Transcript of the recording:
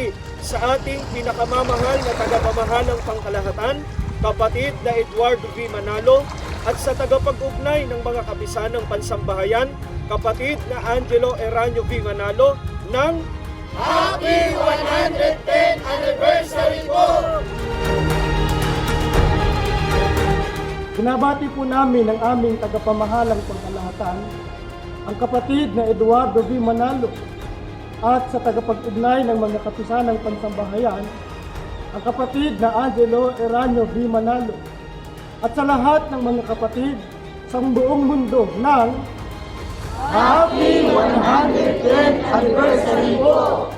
pagbati sa ating pinakamamahal na tagapamahalang pangkalahatan, kapatid na Eduardo V. Manalo, at sa tagapag-ugnay ng mga kapisanang pansambahayan, kapatid na Angelo Eranio V. Manalo ng Happy 110th Anniversary po! Binabati po namin ang aming tagapamahalang pangkalahatan, ang kapatid na Eduardo V. Manalo, at sa tagapag-ugnay ng mga kapisanang pansambahayan, ang kapatid na Angelo Eranio V. Manalo, at sa lahat ng mga kapatid sa buong mundo ng Happy 110th Anniversary po!